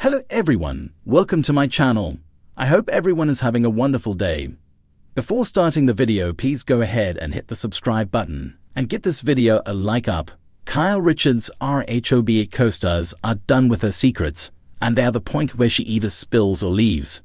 Hello everyone, welcome to my channel. I hope everyone is having a wonderful day. Before starting the video, please go ahead and hit the subscribe button and get this video a like up. Kyle Richards' RHOBH co-stars are done with her secrets, and they are the point where she either spills or leaves.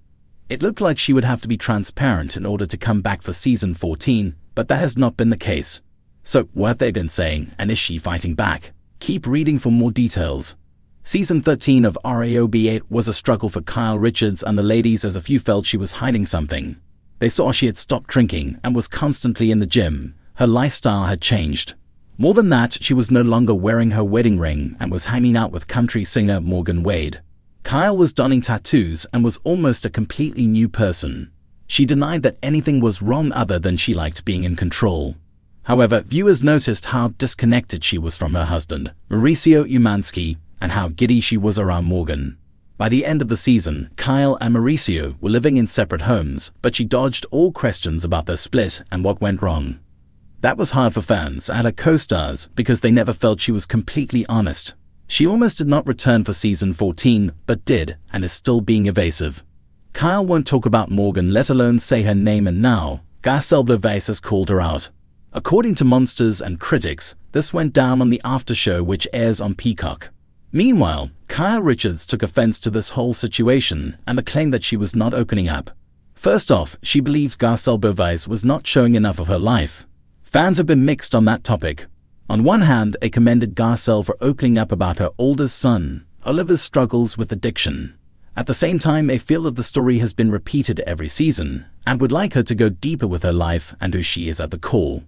It looked like she would have to be transparent in order to come back for season 14, but that has not been the case. So what have they been saying, and is she fighting back? Keep reading for more details. Season 13 of RHOBH was a struggle for Kyle Richards and the ladies, as a few felt she was hiding something. They saw she had stopped drinking and was constantly in the gym. Her lifestyle had changed. More than that, she was no longer wearing her wedding ring and was hanging out with country singer Morgan Wade. Kyle was donning tattoos and was almost a completely new person. She denied that anything was wrong other than she liked being in control. However, viewers noticed how disconnected she was from her husband, Mauricio Umansky, and how giddy she was around Morgan. By the end of the season, Kyle and Mauricio were living in separate homes, but she dodged all questions about their split and what went wrong. That was hard for fans and her co-stars because they never felt she was completely honest. She almost did not return for season 14, but did, and is still being evasive. Kyle won't talk about Morgan, let alone say her name, and now RHOBH has called her out. According to Monsters and critics, this went down on the after show, which airs on Peacock. Meanwhile, Kyle Richards took offense to this whole situation and the claim that she was not opening up. First off, she believed RHOBH was not showing enough of her life. Fans have been mixed on that topic. On one hand, they commended Garcelle for opening up about her oldest son, Oliver's struggles with addiction. At the same time, they feel that the story has been repeated every season and would like her to go deeper with her life and who she is at the core.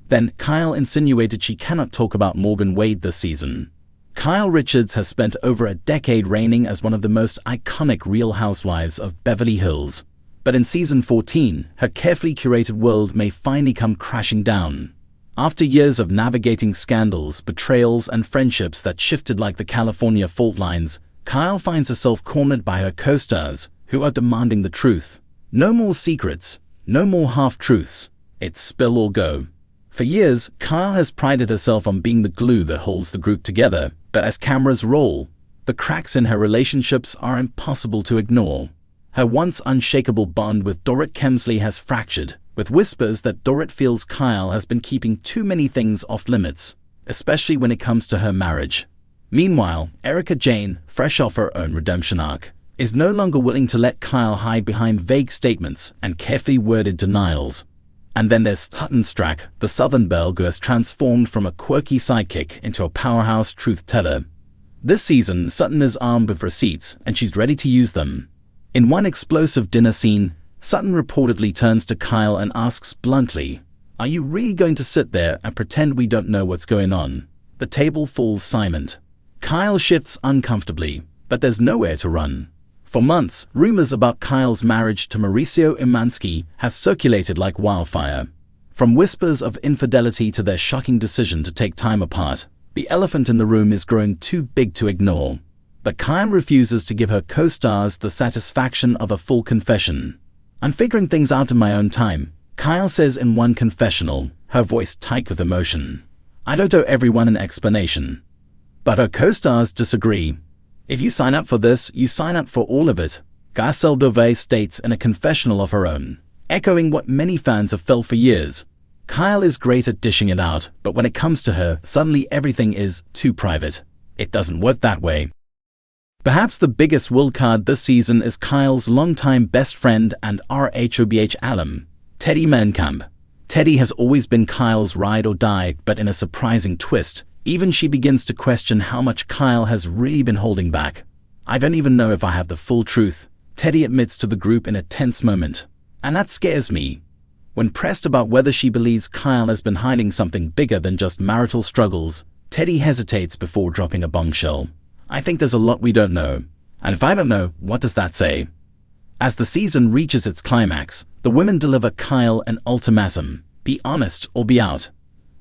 Then, Kyle insinuated she cannot talk about Morgan Wade this season. Kyle Richards has spent over a decade reigning as one of the most iconic Real Housewives of Beverly Hills. But in season 14, her carefully curated world may finally come crashing down. After years of navigating scandals, betrayals, and friendships that shifted like the California fault lines, Kyle finds herself cornered by her co-stars, who are demanding the truth. No more secrets, no more half-truths. It's spill or go. For years, Kyle has prided herself on being the glue that holds the group together, but as cameras roll, the cracks in her relationships are impossible to ignore. Her once unshakable bond with Dorit Kemsley has fractured, with whispers that Dorit feels Kyle has been keeping too many things off limits, especially when it comes to her marriage. Meanwhile, Erika Jayne, fresh off her own redemption arc, is no longer willing to let Kyle hide behind vague statements and carefully worded denials. And then there's Sutton Stracke, the Southern belle who has transformed from a quirky sidekick into a powerhouse truth teller. This season, Sutton is armed with receipts and she's ready to use them. In one explosive dinner scene, Sutton reportedly turns to Kyle and asks bluntly, "Are you really going to sit there and pretend we don't know what's going on?" The table falls silent. Kyle shifts uncomfortably, but there's nowhere to run. For months, rumors about Kyle's marriage to Mauricio Umansky have circulated like wildfire. From whispers of infidelity to their shocking decision to take time apart, the elephant in the room is growing too big to ignore. But Kyle refuses to give her co-stars the satisfaction of a full confession. "I'm figuring things out in my own time," Kyle says in one confessional, her voice tight with emotion. "I don't owe everyone an explanation." But her co-stars disagree. "If you sign up for this, you sign up for all of it," RHOBH states in a confessional of her own, echoing what many fans have felt for years. Kyle is great at dishing it out, but when it comes to her, suddenly everything is too private. It doesn't work that way. Perhaps the biggest wildcard this season is Kyle's longtime best friend and RHOBH alum, Teddi Mellencamp. Teddi has always been Kyle's ride or die, but in a surprising twist, even she begins to question how much Kyle has really been holding back. "I don't even know if I have the full truth," Teddi admits to the group in a tense moment. And that scares me. When pressed about whether she believes Kyle has been hiding something bigger than just marital struggles, Teddi hesitates before dropping a bombshell. "I think there's a lot we don't know. And if I don't know, what does that say?" As the season reaches its climax, the women deliver Kyle an ultimatum: be honest or be out.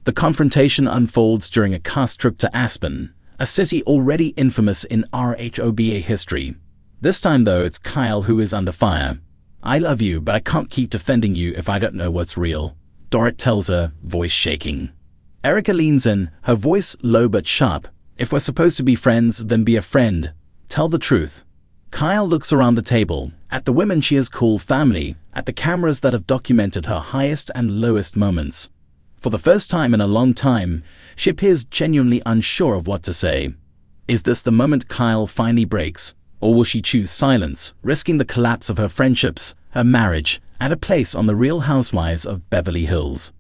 The confrontation unfolds during a cast trip to Aspen, a city already infamous in RHOBH history. This time though, it's Kyle who is under fire. "I love you, but I can't keep defending you if I don't know what's real," Dorit tells her, voice shaking. Erika leans in, her voice low but sharp. "If we're supposed to be friends, then be a friend. Tell the truth." Kyle looks around the table, at the women she has called family, at the cameras that have documented her highest and lowest moments. For the first time in a long time, she appears genuinely unsure of what to say. Is this the moment Kyle finally breaks? Or will she choose silence, risking the collapse of her friendships, her marriage, and a place on the Real Housewives of Beverly Hills?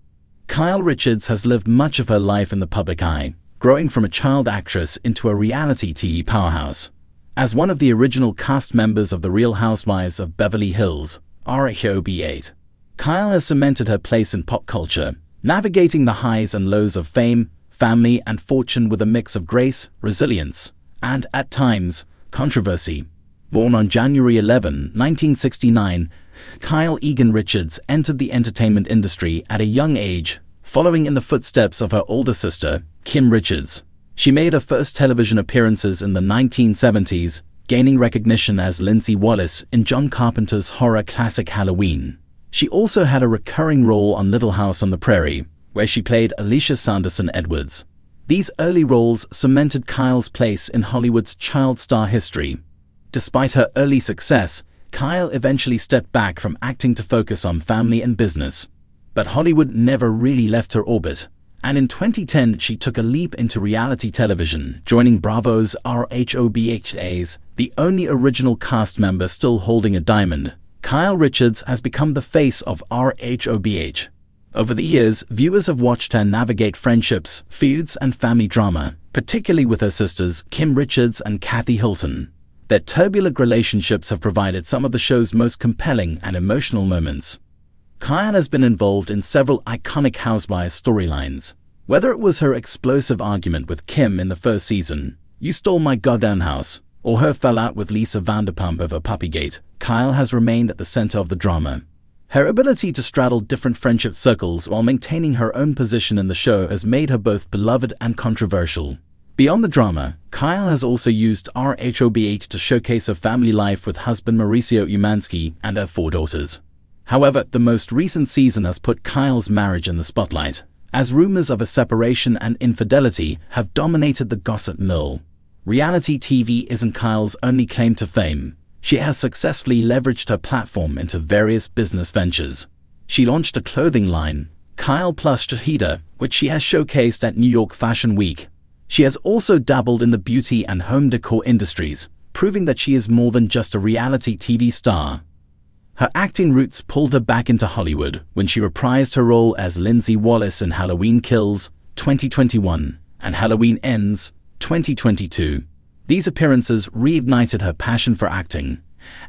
Kyle Richards has lived much of her life in the public eye, growing from a child actress into a reality TV powerhouse. As one of the original cast members of the Real Housewives of Beverly Hills, RHOBH, Kyle has cemented her place in pop culture, navigating the highs and lows of fame, family, and fortune with a mix of grace, resilience, and, at times, controversy. Born on January 11, 1969, Kyle Egan Richards entered the entertainment industry at a young age, following in the footsteps of her older sister, Kim Richards. She made her first television appearances in the 1970s, gaining recognition as Lindsay Wallace in John Carpenter's horror classic Halloween. She also had a recurring role on Little House on the Prairie, where she played Alicia Sanderson Edwards. These early roles cemented Kyle's place in Hollywood's child star history. Despite her early success, Kyle eventually stepped back from acting to focus on family and business. But Hollywood never really left her orbit, and in 2010 she took a leap into reality television, joining Bravo's RHOBH, the only original cast member still holding a diamond. Kyle Richards has become the face of RHOBH. Over the years, viewers have watched her navigate friendships, feuds, and family drama, particularly with her sisters Kim Richards and Kathy Hilton. Their turbulent relationships have provided some of the show's most compelling and emotional moments. Kyle has been involved in several iconic Housewives storylines. Whether it was her explosive argument with Kim in the first season, "You stole my goddamn house," or her fallout with Lisa Vanderpump over Puppygate, Kyle has remained at the center of the drama. Her ability to straddle different friendship circles while maintaining her own position in the show has made her both beloved and controversial. Beyond the drama, Kyle has also used RHOBH to showcase her family life with husband Mauricio Umansky and her 4 daughters. However, the most recent season has put Kyle's marriage in the spotlight, as rumors of a separation and infidelity have dominated the gossip mill. Reality TV isn't Kyle's only claim to fame. She has successfully leveraged her platform into various business ventures. She launched a clothing line, Kyle Plus Shahida, which she has showcased at New York Fashion Week. She has also dabbled in the beauty and home decor industries, proving that she is more than just a reality TV star. Her acting roots pulled her back into Hollywood when she reprised her role as Lindsay Wallace in Halloween Kills 2021 and Halloween Ends 2022. These appearances reignited her passion for acting,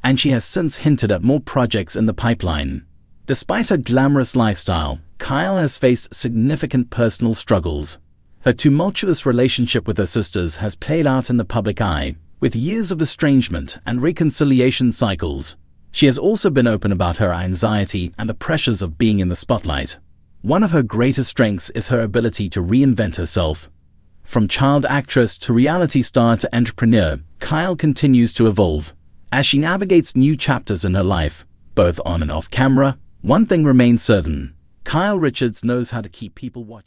and she has since hinted at more projects in the pipeline. Despite her glamorous lifestyle, Kyle has faced significant personal struggles. Her tumultuous relationship with her sisters has played out in the public eye, with years of estrangement and reconciliation cycles. She has also been open about her anxiety and the pressures of being in the spotlight. One of her greatest strengths is her ability to reinvent herself. From child actress to reality star to entrepreneur, Kyle continues to evolve. As she navigates new chapters in her life, both on and off camera, one thing remains certain: Kyle Richards knows how to keep people watching.